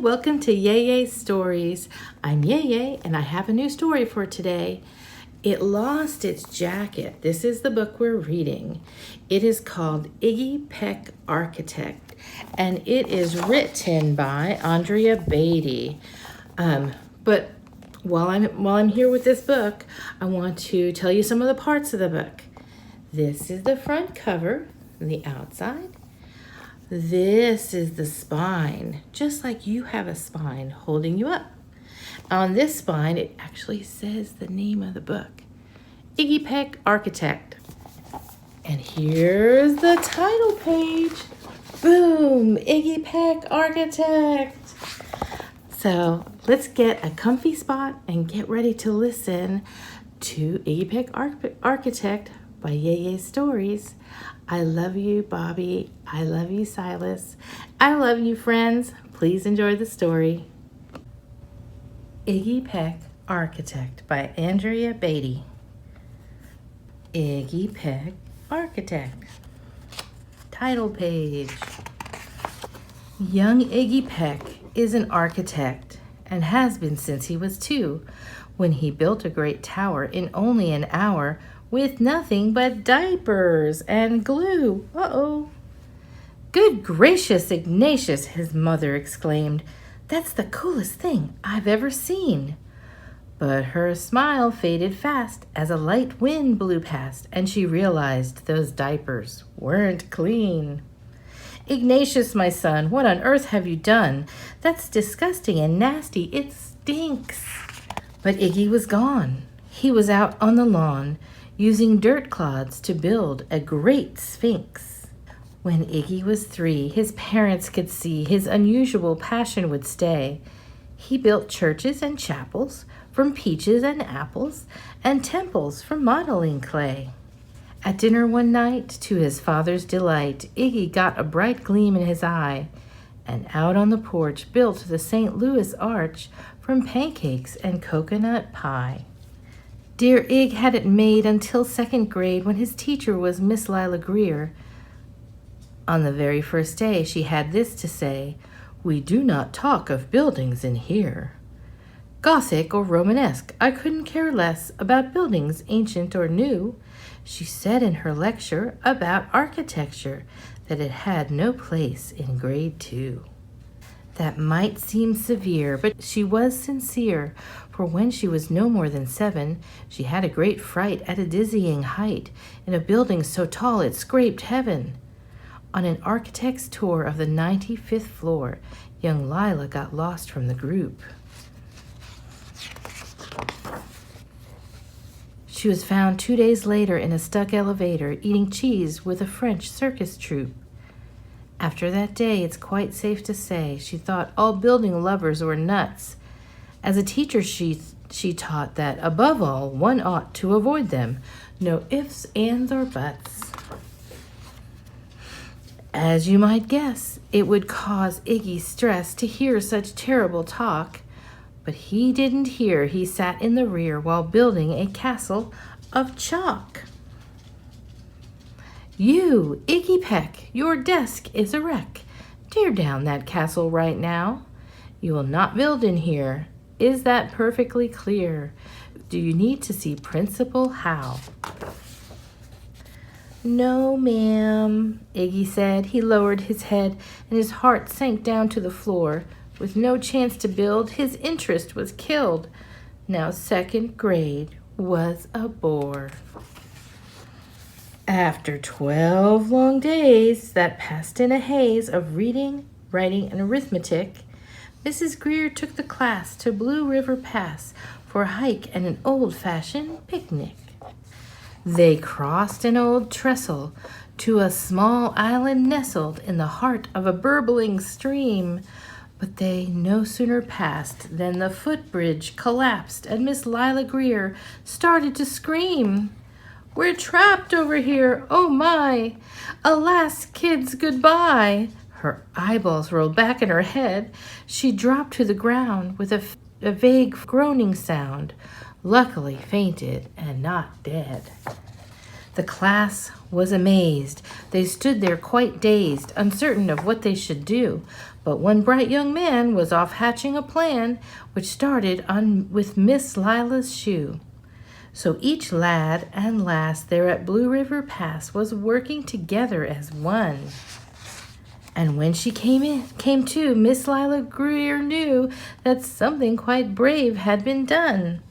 welcome to YYS Stories. I'm Yeye and I have a new story for today. It lost its jacket. This is the book we're reading. It is called Iggy Peck Architect and it is written by Andrea Beatty. But while I'm here with this book, I want to tell you some of the parts of the book. This is the front cover, the outside. This is the spine, just like you have a spine holding you up. On this spine, it actually says the name of the book, Iggy Peck Architect. And here's the title page. Boom, Iggy Peck Architect. So let's get a comfy spot and get ready to listen to Iggy Peck Architect by YYS Stories. I love you, Bobby. I love you, Silas. I love you, friends. Please enjoy the story. Iggy Peck Architect by Andrea Beatty. Iggy Peck Architect. Title page. Young Iggy Peck is an architect and has been since he was 2, when he built a great tower in only an hour with nothing but diapers and glue. Uh-oh. Good gracious, Ignatius, his mother exclaimed. That's the coolest thing I've ever seen. But her smile faded fast as a light wind blew past and she realized those diapers weren't clean. Ignatius, my son, what on earth have you done? That's disgusting and nasty. It stinks. But Iggy was gone. He was out on the lawn, using dirt clods to build a great sphinx. When Iggy was 3, his parents could see his unusual passion would stay. He built churches and chapels from peaches and apples, and temples from modeling clay. At dinner one night, to his father's delight, Iggy got a bright gleam in his eye, and out on the porch built the St. Louis Arch from pancakes and coconut pie. Dear Ig had it made until 2nd grade when his teacher was Miss Lila Greer. On the very first day, she had this to say, "We do not talk of buildings in here. Gothic or Romanesque, I couldn't care less about buildings ancient or new." She said in her lecture about architecture that it had no place in grade 2. That might seem severe, but she was sincere, for when she was no more than 7, she had a great fright at a dizzying height in a building so tall it scraped heaven. On an architect's tour of the 95th floor, young Lila got lost from the group. She was found 2 days later in a stuck elevator eating cheese with a French circus troupe. After that day, it's quite safe to say she thought all building lovers were nuts. As a teacher, she taught that, above all, one ought to avoid them. No ifs, ands, or buts. As you might guess, it would cause Iggy stress to hear such terrible talk. But he didn't hear. He sat in the rear while building a castle of chalk. You, Iggy Peck, your desk is a wreck. Tear down that castle right now. You will not build in here. Is that perfectly clear? Do you need to see Principal Howe? No, ma'am, Iggy said. He lowered his head and his heart sank down to the floor. With no chance to build, his interest was killed. Now 2nd grade was a bore. After 12 long days that passed in a haze of reading, writing, and arithmetic, Mrs. Greer took the class to Blue River Pass for a hike and an old-fashioned picnic. They crossed an old trestle to a small island nestled in the heart of a burbling stream, but they no sooner passed than the footbridge collapsed and Miss Lila Greer started to scream. "We're trapped over here, oh my! Alas, kids, goodbye!" Her eyeballs rolled back in her head. She dropped to the ground with a vague groaning sound, luckily fainted and not dead. The class was amazed. They stood there quite dazed, uncertain of what they should do. But one bright young man was off hatching a plan, which started with Miss Lila's shoe. So each lad and lass there at Blue River Pass was working together as one. And when she came to, Miss Lila Greer knew that something quite brave had been done.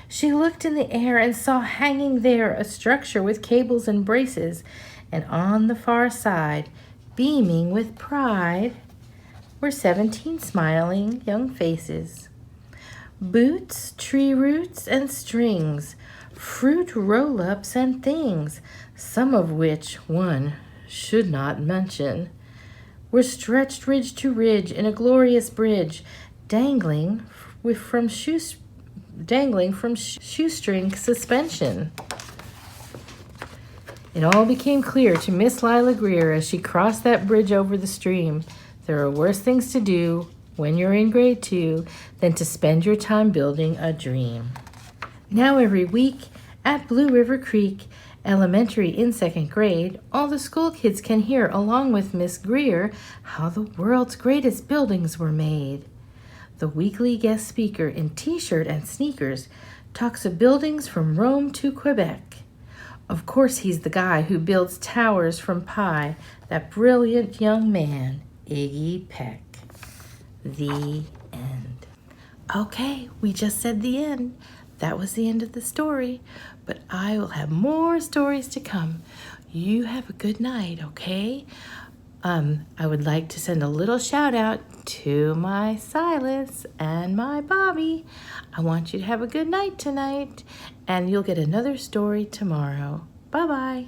She looked in the air and saw hanging there a structure with cables and braces, and on the far side, beaming with pride, were 17 smiling young faces. Boots, tree roots, and strings, fruit roll-ups and things, some of which one should not mention, were stretched ridge to ridge in a glorious bridge, dangling from shoestring suspension. It all became clear to Miss Lila Greer as she crossed that bridge over the stream. There are worse things to do when you're in grade 2 than to spend your time building a dream. Now every week at Blue River Creek Elementary in 2nd grade, all the school kids can hear, along with Miss Greer, how the world's greatest buildings were made. The weekly guest speaker in t-shirt and sneakers talks of buildings from Rome to Quebec. Of course, he's the guy who builds towers from pie, that brilliant young man, Iggy Peck. The end. Okay, we just said the end. That was the end of the story, but I will have more stories to come. You have a good night, okay? I would like to send a little shout out to my Silas and my Bobby. I want you to have a good night tonight, and you'll get another story tomorrow. Bye-bye.